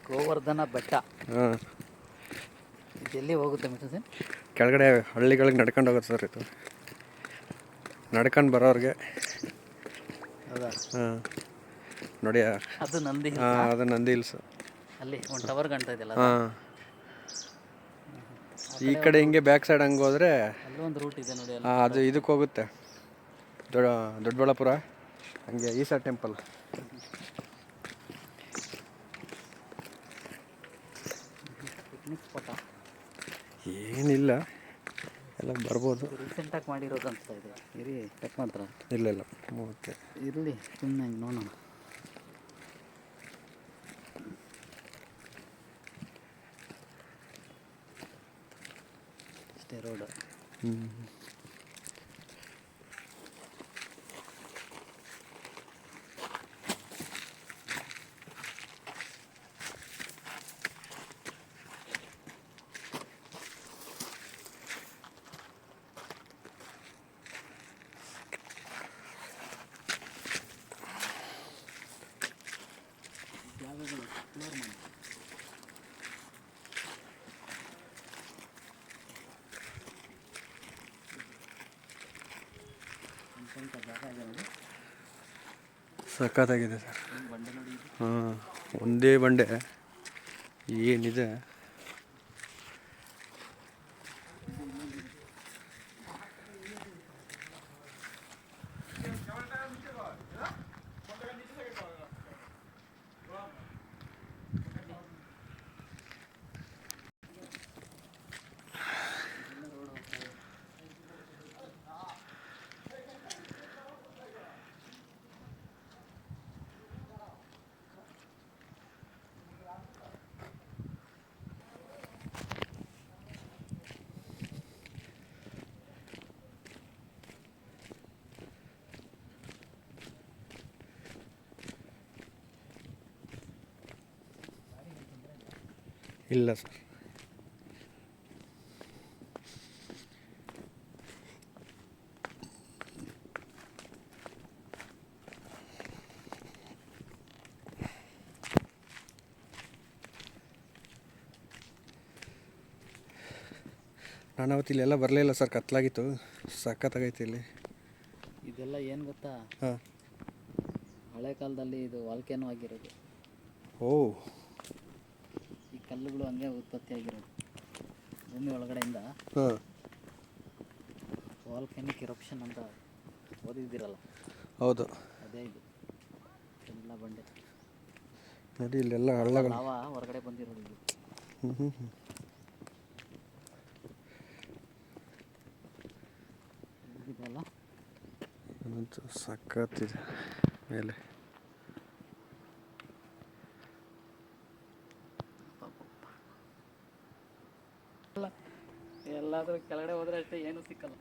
ಗೋವರ್ಧನ ಬೆಟ್ಟ. ಹಾಂ, ಇದೆಲ್ಲಿ ಹೋಗುತ್ತೆ ಮಿಸ್ಟರ್? ಕೆಳಗಡೆ ಹಳ್ಳಿಗಳಿಗೆ ನಡ್ಕೊಂಡು ಹೋಗುತ್ತೆ ಸರ್ ಇದು. ನಡ್ಕೊಂಡು ಬರೋರಿಗೆ. ಹೌದಾ? ಹಾಂ, ನೋಡಿ. ಅದು ನಂದಿ ಹಾಂ, ಹಿಲ್ಸಾ? ಅದು ನಂದಿ ಹಿಲ್ಸ್. ಅಲ್ಲಿ ಒಂದು ಟವರ್ ಕಾಣ್ತಾ ಇದೆಯಲ್ಲ. ಹಾಂ, ಈ ಕಡೆ ಹಿಂಗೆ ಬ್ಯಾಕ್ ಸೈಡ್ ಹಂಗೆ ಹೋದರೆ ಅಲ್ಲೊಂದು ರೂಟ್ ಇದೆ ನೋಡಿ. ಹಾಂ, ಅದು ಇದಕ್ಕೆ ಹೋಗುತ್ತೆ, ದೊಡ್ಡಬಳ್ಳಾಪುರ. ಹಂಗೆ ಈಸಾ ಟೆಂಪಲ್. ಪಿಕ್ನಿಕ್ ಸ್ಪಾಟ ಏನಿಲ್ಲ, ಎಲ್ಲ ಬರ್ಬೋದು. ರೀಸೆಂಟಾಗಿ ಮಾಡಿರೋದು ಅನಿಸ್ತಾ ಇದೆ. ಇರಿ ಚೆಕ್ ಮಾಡ್ತಾರೆ. ಇಲ್ಲ ಓಕೆ, ಇರಲಿ ಸುಮ್ಮನೆ ಹಂಗೆ ನೋಡೋಣ. ಅಷ್ಟೇ ರೋಡ್. ಜಾಗಗಳು ಎಕ್ಸ್ಪ್ಲೋರ್ ಮಾಡಿ. ಜಾಗ ಇದೆ ನೋಡಿ. ಸಖತ್ತಾಗಿದೆ ಸರ್. ಬಂಡೆ ನೋಡಿ. ಹಾಂ, ಒಂದೇ ಬಂಡೆ ಏನಿದೆ. ಇಲ್ಲ ಸರ್, ನಾನು ಅವತ್ತು ಇಲ್ಲೆಲ್ಲ ಬರಲಿಲ್ಲ ಸರ್, ಕತ್ಲಾಗಿತ್ತು. ಸಖತ್ತಾಗೈತೆ ಇಲ್ಲಿ. ಇದೆಲ್ಲ ಏನು ಗೊತ್ತಾ? ಹಾಂ, ಹಳೆ ಕಾಲದಲ್ಲಿ ಇದು ವಾಲ್ಕೇನೋ ಆಗಿರೋದು. ಓ, ಈ ಕಲ್ಲುಗಳು ಹಂಗೆ ಉತ್ಪತ್ತಿ ಆಗಿರೋದು ಭೂಮಿ ಒಳಗಡೆಯಿಂದ. ಹಾಂ, ವಾಲ್ಕೆನಿಕ್ ಎರಪ್ಷನ್ ಅಂತ ಓದಿದ್ದೀರಲ್ಲ, ಹೌದು. ಅದೇ ಇದು. ಎಲ್ಲ ಬಂಡೆ ನೋಡಿ, ಇಲ್ಲೆಲ್ಲ ಹಳ್ಳಗಳು. ಲಾವಾ ಹೊರಗಡೆ ಬಂದಿರೋದು ಇದು. ಇದೆಲ್ಲ ಸಖತ್ತಿದೆ ಮೇಲೆ. ಎಲ್ಲಾದ್ರೂ ಕೆಳಗಡೆ ಹೋದ್ರೆ ಅಷ್ಟೇ, ಏನು ಸಿಕ್ಕಲ್ಲ.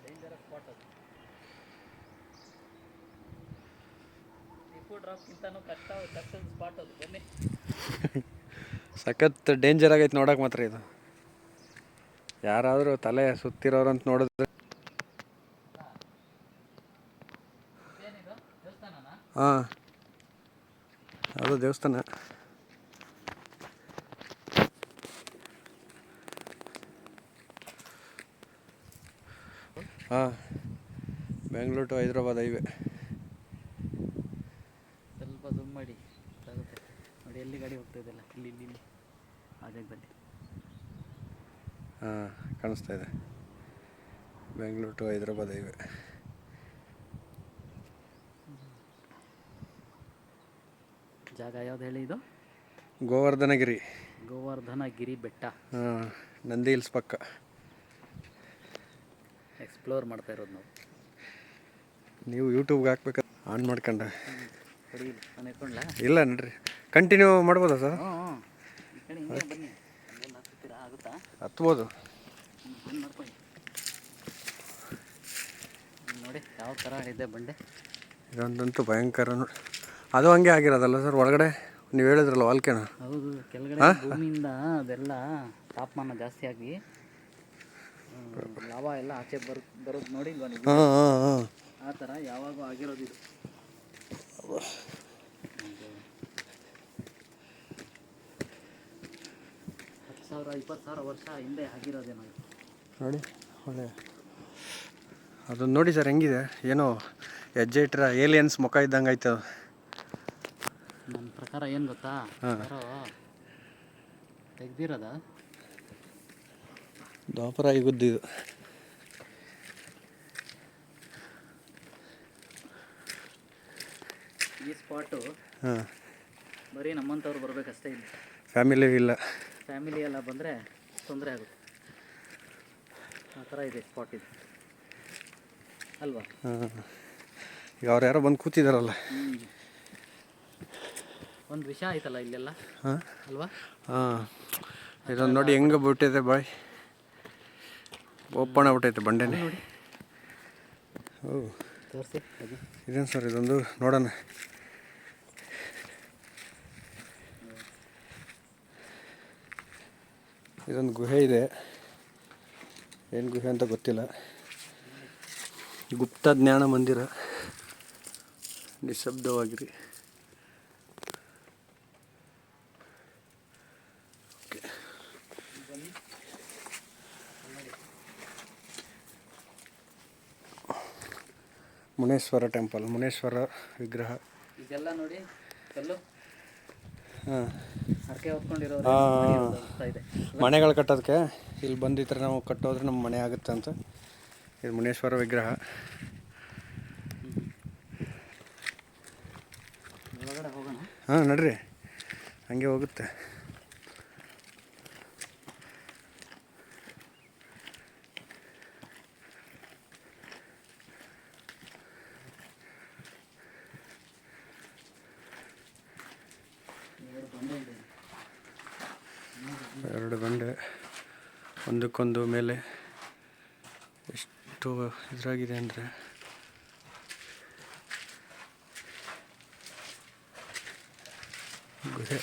ಡೇಂಜರಸ್ ಸ್ಪಾಟ್ ಅದು. ಡ್ರಾಪ್ಗಿಂತನೂ ಕಷ್ಟದ ಸ್ಪಾಟ್ ಅದು. ಬನ್ನಿ. ಸಖತ್ ಡೇಂಜರ್ ಆಗೈತೆ ನೋಡಕ್ಕೆ ಮಾತ್ರ ಇದು. ಯಾರಾದರೂ ತಲೆ ಸುತ್ತಿರೋರು ಅಂತ ನೋಡಿದ್ರೆ. ಹಾಂ, ಅದು ದೇವಸ್ಥಾನ. ಹಾಂ, ಬೆಂಗಳೂರು ಟು ಹೈದ್ರಾಬಾದ್ ಹೈವೇ. ಸ್ವಲ್ಪ ಝೂಮ್ ಮಾಡಿ ಆಗುತ್ತೆ ನೋಡಿ, ಎಲ್ಲಿ ಗಾಡಿ ಹೋಗ್ತಾ ಇದೆಯಲ್ಲ, ಇಲ್ಲಿ ಆ ಜಾಗದಲ್ಲಿ. ಹಾಂ, ಕಾಣಿಸ್ತಾ ಇದೆ, ಬೆಂಗಳೂರು ಟು ಹೈದ್ರಾಬಾದ್ ಹೈವೇ. ಜಾಗ ಯಾವ್ದು ಹೇಳಿ? ಇದು ಗೋವರ್ಧನಗಿರಿ ಬೆಟ್ಟ. ಹಾಂ, ನಂದಿ ಹಿಲ್ಸ್ ಪಕ್ಕ ಎಕ್ಸ್ಪ್ಲೋರ್ ಮಾಡ್ತಾ ಇರೋದು ನಾವು. ನೀವು ಯೂಟ್ಯೂಬ್ಗೆ ಹಾಕ್ಬೇಕು, ಆನ್ ಮಾಡ್ಕೊಂಡ. ನಾನು ಇಟ್ಕೊಂಡ್ಲಾ? ಇಲ್ಲ ನೋಡ್ರಿ, ಕಂಟಿನ್ಯೂ ಮಾಡ್ಬೋದಾ ಸರ್? ಬನ್ನಿ, ಆಗುತ್ತಾ? ಹತ್ಬೋದು ನೋಡಿ ಯಾವ ಥರ ಇದೆ ಬಂಡೆ. ಇದೊಂದಂತೂ ಭಯಂಕರ. ಅದು ಹಂಗೆ ಆಗಿರೋದಲ್ಲ ಸರ್, ಒಳಗಡೆ ನೀವು ಹೇಳಿದ್ರಲ್ಲ ವಾಲ್ಕೆನೋ. ಹೌದು, ಕೆಳಗಡೆ ಭೂಮಿಯಿಂದ ಅದೆಲ್ಲ ತಾಪಮಾನ ಜಾಸ್ತಿ ಆಗಿ ಲಾವಾ ಎಲ್ಲ ಆಚೆ ಬರೋದು ನೋಡಿಲ್ವಾ ನೀವು? ಹಾಂ ಹಾಂ ಹಾಂ. ಆ ಥರ ಯಾವಾಗೂ ಆಗಿರೋದು ಇದು. 10,000 20,000 ವರ್ಷ ಹಿಂದೆ ಆಗಿರೋದೇನೋ ಇದು. ನೋಡಿ ಒಳ್ಳೆ ಅದನ್ನು ನೋಡಿ ಸರ್ ಹೆಂಗಿದೆ, ಏನೋ ಹೆಜ್ಜೆ ಇಟ್ಟರೆ ಏಲಿಯನ್ಸ್ ಮುಖ ಇದ್ದಂಗೆ ಆಯ್ತು. ನನ್ನ ಪ್ರಕಾರ ಏನು ಗೊತ್ತಾ, ಯಾರೋ ತೆಗ್ದಿರೋದ ದ್ವಾಪರ ಯುಗದ್ದು. ಈ ಸ್ಪಾಟು ಹಾಂ, ಬರೀ ನಮ್ಮಂಥವ್ರು ಬರಬೇಕಷ್ಟೇ. ಇಲ್ಲ ಫ್ಯಾಮಿಲಿ ಇಲ್ಲ, ಫ್ಯಾಮಿಲಿ ಎಲ್ಲ ಬಂದರೆ ತೊಂದರೆ ಆಗುತ್ತೆ. ಆ ಥರ ಇದೆ ಸ್ಪಾಟ್ ಇದು ಅಲ್ವಾ? ಹಾಂ. ಈಗ ಅವ್ರು ಯಾರೋ ಬಂದು ಕೂತಿದಾರಲ್ಲ. ಒಂದು ವಿಷಯ ಆಯ್ತಲ್ಲ ಇಲ್ಲೆಲ್ಲ. ಹಾಂ ಅಲ್ವಾ? ಹಾಂ, ಇದೊಂದು ನೋಡಿ ಹೆಂಗೆ ಬಿಟ್ಟಿದೆ ಬಾಯ್, ಓಪನ್ ಆಗ್ಬಿಟ್ಟೈತೆ ಬಂಡೆನೇ. ನೋಡಿ ಓ ತೋರಿಸಿ ಅದು. ಇದೇನು ಸರ್ ಇದೊಂದು ನೋಡೋಣ. ಇದೊಂದು ಗುಹೆ ಇದೆ, ಏನು ಗುಹೆ ಅಂತ ಗೊತ್ತಿಲ್ಲ. ಗುಪ್ತ ಜ್ಞಾನ ಮಂದಿರ, ನಿಶಬ್ದವಾಗಿರಿ. ಮುನೇಶ್ವರ ಟೆಂಪಲ್, ಮುನೇಶ್ವರ ವಿಗ್ರಹ. ಇದೆಲ್ಲ ನೋಡಿ ಕಲ್ಲು. ಹಾಂ, ಹರಕೆ ಹೊತ್ಕೊಂಡಿರೋರು ಇದೆ. ಮನೆಗಳು ಕಟ್ಟೋದಕ್ಕೆ ಇಲ್ಲಿ ಬಂದು ಈ ಥರ ನಾವು ಕಟ್ಟೋದ್ರೆ ನಮ್ಮ ಮನೆ ಆಗುತ್ತೆ ಅಂತ. ಇದು ಮುನೇಶ್ವರ ವಿಗ್ರಹ. ಒಳಗಡೆ ಹೋಗೋಣ. ಹಾಂ ನಡ್ರಿ, ಹಂಗೆ ಹೋಗುತ್ತೆ. ಎರಡು ಬಂಡೆ ಒಂದಕ್ಕೊಂದು ಮೇಲೆ ಎಷ್ಟು ಇದ್ರಾಗಿದೆ ಅಂದರೆ ಗುಹೆ.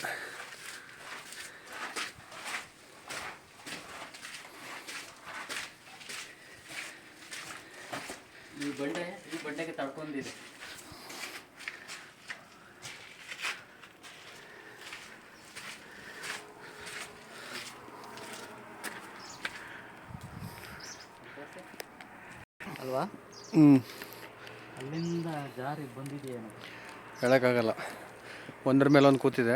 ಈ ಬಂಡೆಗೆ ತಡ್ಕೊಂಡಿದೆ. ಅಲ್ವಾ? ಅಲ್ಲಿಂದ ಜಾರಿ ಬಂದಿದೆಯೇನೋ ಹೇಳೋಕ್ಕಾಗಲ್ಲ. ಒಂದ್ರ ಮೇಲೆ ಒಂದು ಕೂತಿದೆ.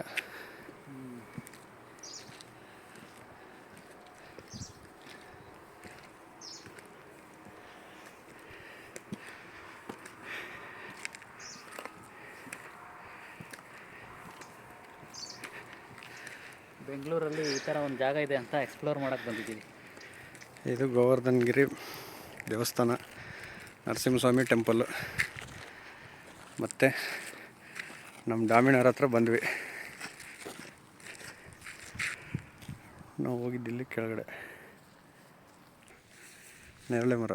ಬೆಂಗಳೂರಲ್ಲಿ ಈ ಥರ ಒಂದು ಜಾಗ ಇದೆ ಅಂತ ಎಕ್ಸ್ಪ್ಲೋರ್ ಮಾಡೋಕ್ಕೆ ಬಂದಿದ್ದೀವಿ. ಇದು ಗೋವರ್ಧನಗಿರಿ ದೇವಸ್ಥಾನ, ನರಸಿಂಹಸ್ವಾಮಿ ಟೆಂಪಲ್ಲು. ಮತ್ತು ನಮ್ಮ ಡಾಮಿನವ್ರ ಹತ್ರ ಬಂದ್ವಿ ನಾವು. ಹೋಗಿದ್ದಿಲ್ಲಿ ಕೆಳಗಡೆ ನೇರಳೆ ಮರ.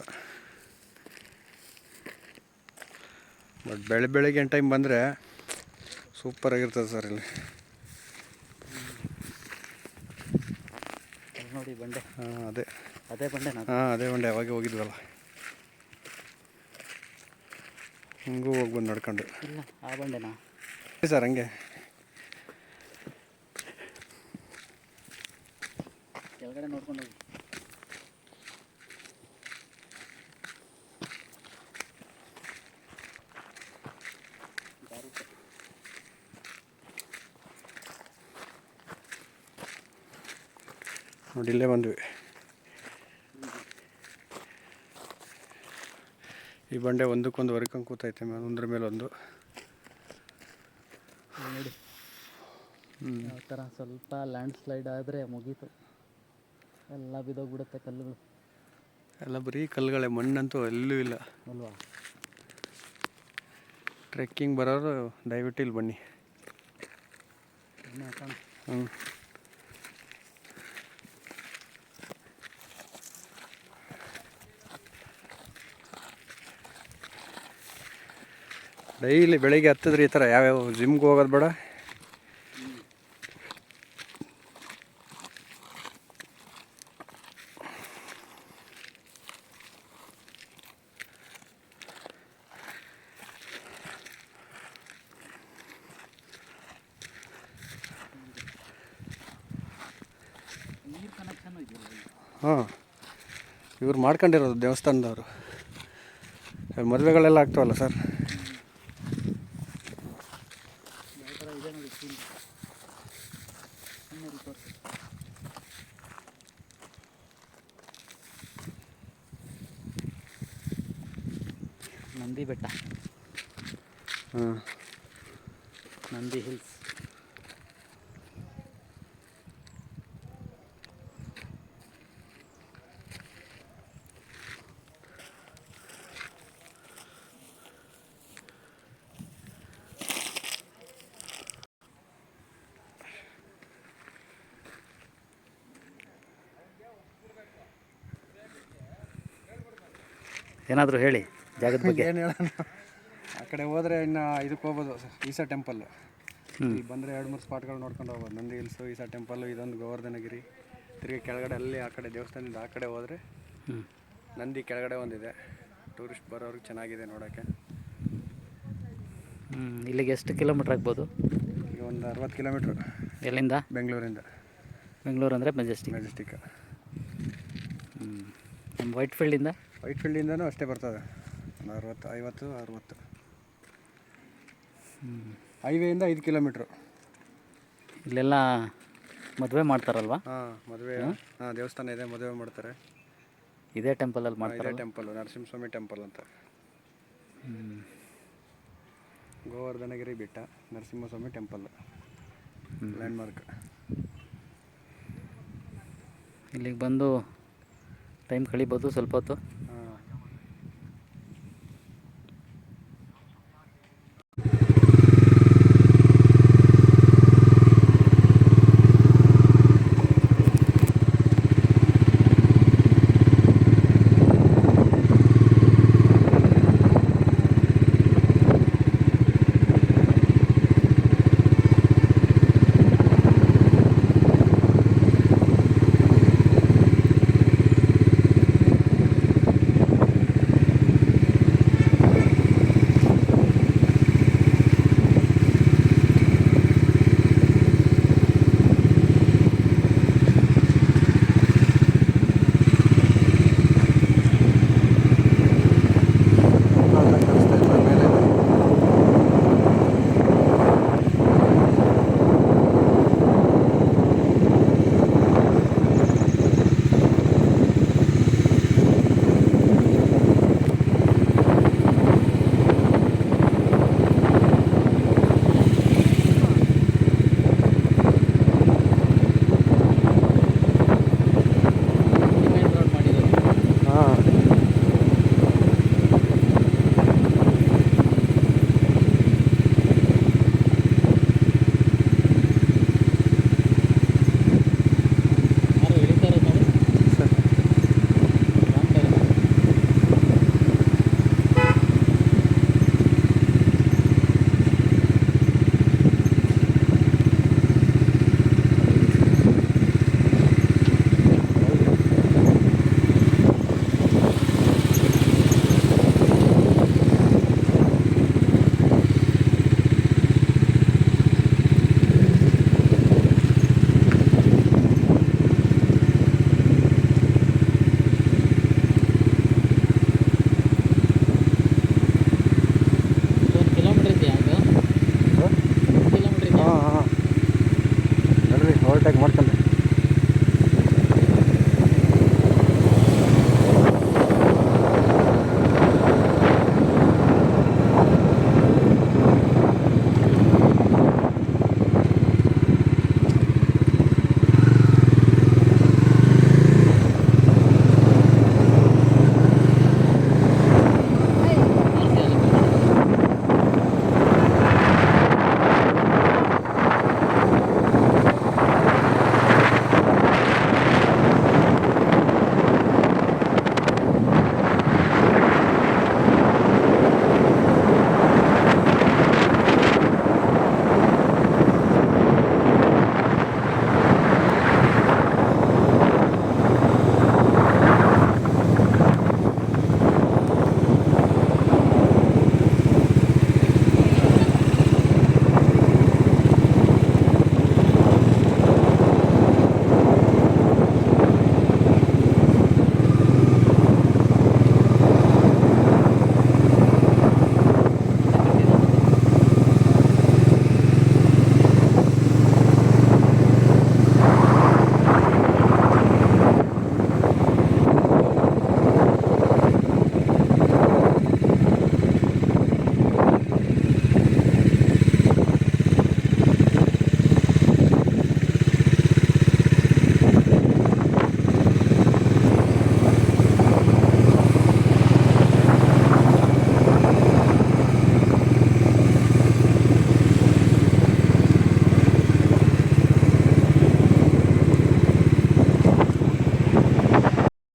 ಬಟ್ ಬೆಳಗ್ಗೆ ಟೈಮ್ ಬಂದರೆ ಸೂಪರಾಗಿರ್ತದೆ ಸರ್ ಇಲ್ಲಿ. ನೋಡಿ ಬಂಡೆ. ಹಾಂ ಅದೇ ಬಂಡೆ. ಹಾಂ ಅದೇ ಬಂಡೆ, ಅವಾಗೆ ಹೋಗಿದ್ವಲ್ಲ. ಹಿಂಗೂ ಹೋಗಿ ಬಂದು ನಡ್ಕೊಂಡು. ಇಲ್ಲ ಆ ಬಂಡೆನಾ ಸರ್? ಹಂಗೆ ಕೆಳಗಡೆ ನೋಡ್ಕೊಂಡು ಹೋಗಿ. ನೋಡಿ ಇಲ್ಲೇ ಬಂದ್ವಿ. ಈ ಬಂಡೆ ಒಂದಕ್ಕೊಂದು ಹೊರ್ಕೊಂಡು ಕೂತೈತೆ, ಒಂದ್ರ ಮೇಲೊಂದು. ನೋಡಿ ಯಾವ ಥರ ಸ್ವಲ್ಪ ಲ್ಯಾಂಡ್ ಸ್ಲೈಡ್ ಆದರೆ ಮುಗೀತು, ಎಲ್ಲ ಬಿದ್ದೋಗ್ಬಿಡುತ್ತೆ ಕಲ್ಲುಗಳು. ಎಲ್ಲ ಬರೀ ಕಲ್ಲುಗಳೇ, ಮಣ್ಣಂತೂ ಎಲ್ಲೂ ಇಲ್ಲ ಅಲ್ವಾ? ಟ್ರೆಕ್ಕಿಂಗ್ ಬರೋರು ದಯವಿಟ್ಟು ಇಲ್ಲಿ ಬನ್ನಿ. ಹ್ಞೂ. ಡೈಲಿ ಬೆಳಿಗ್ಗೆ ಹತ್ತಿದ್ರೆ ಈ ಥರ ಯಾವ್ಯಾವ ಜಿಮ್ಗೆ ಹೋಗೋದು ಬೇಡ, ಹಾಂ, ಇವ್ರು ಮಾಡ್ಕೊಂಡಿರೋದು ದೇವಸ್ಥಾನದವರು. ಮದುವೆಗಳೆಲ್ಲ ಆಗ್ತಾವಲ್ಲ ಸರ್. ಯಾವ ಥರ ಇದೆ ನೋಡಿ ಸೀನ್. ನಂದಿ ಬೆಟ್ಟ, ಹಾಂ, ನಂದಿ ಹಿಲ್ಸ್. ಏನಾದರೂ ಹೇಳಿ ಜಾಗದ ಬಗ್ಗೆ. ಏನು ಹೇಳೋಣ, ಆ ಕಡೆ ಹೋದರೆ ಇನ್ನು ಇದಕ್ಕೆ ಹೋಗ್ಬೋದು ಈಸಾ ಟೆಂಪಲ್ಲು. ಇಲ್ಲಿ ಬಂದರೆ 2-3 ಸ್ಪಾಟ್ಗಳು ನೋಡ್ಕೊಂಡು ಹೋಗ್ಬೋದು. ನಂದಿ ಹಿಲ್ಸು, ಈಸಾ ಟೆಂಪಲ್ಲು, ಇದೊಂದು ಗೋವರ್ಧನಗಿರಿ. ತಿರುಗಿ ಕೆಳಗಡೆ ಅಲ್ಲಿ ಆ ಕಡೆ ದೇವಸ್ಥಾನದಿಂದ ಆ ಕಡೆ ಹೋದರೆ ನಂದಿ ಕೆಳಗಡೆ ಒಂದಿದೆ. ಟೂರಿಸ್ಟ್ ಬರೋರಿಗೆ ಚೆನ್ನಾಗಿದೆ ನೋಡೋಕ್ಕೆ. ಇಲ್ಲಿಗೆ ಎಷ್ಟು ಕಿಲೋಮೀಟ್ರ್ ಆಗ್ಬೋದು? ಈಗ ಒಂದು 60 ಕಿಲೋಮೀಟ್ರು. ಎಲ್ಲಿಂದ? ಬೆಂಗಳೂರಿಂದ. ಬೆಂಗಳೂರು ಅಂದರೆ ಮೆಜೆಸ್ಟಿಕ್. ನಮ್ಮ ವೈಟ್ ಫೀಲ್ಡಿಂದ? ವೈಟ್ ಫೀಲ್ಡಿಂದನೂ ಅಷ್ಟೇ ಬರ್ತದೆ, ಒಂದು 50-60. ಹೈವೇಯಿಂದ 5 ಕಿಲೋಮೀಟ್ರು. ಇಲ್ಲೆಲ್ಲ ಮದುವೆ ಮಾಡ್ತಾರಲ್ವಾ? ಹಾಂ, ಮದುವೆ. ಹಾಂ, ದೇವಸ್ಥಾನ ಇದೆ, ಮದುವೆ ಮಾಡ್ತಾರೆ. ಇದೇ ಟೆಂಪಲಲ್ಲಿ ಮಾಡ್ತಾರೆ. ಇದೇ ಟೆಂಪಲ್ಲು, ನರಸಿಂಹಸ್ವಾಮಿ ಟೆಂಪಲ್ ಅಂತ. ಗೋವರ್ಧನಗಿರಿ ಬೆಟ್ಟ, ನರಸಿಂಹಸ್ವಾಮಿ ಟೆಂಪಲ್ ಲ್ಯಾಂಡ್ಮಾರ್ಕ್. ಇಲ್ಲಿಗೆ ಬಂದು ಟೈಮ್ ಕಳಿಬೋದು ಸ್ವಲ್ಪ ಹೊತ್ತು.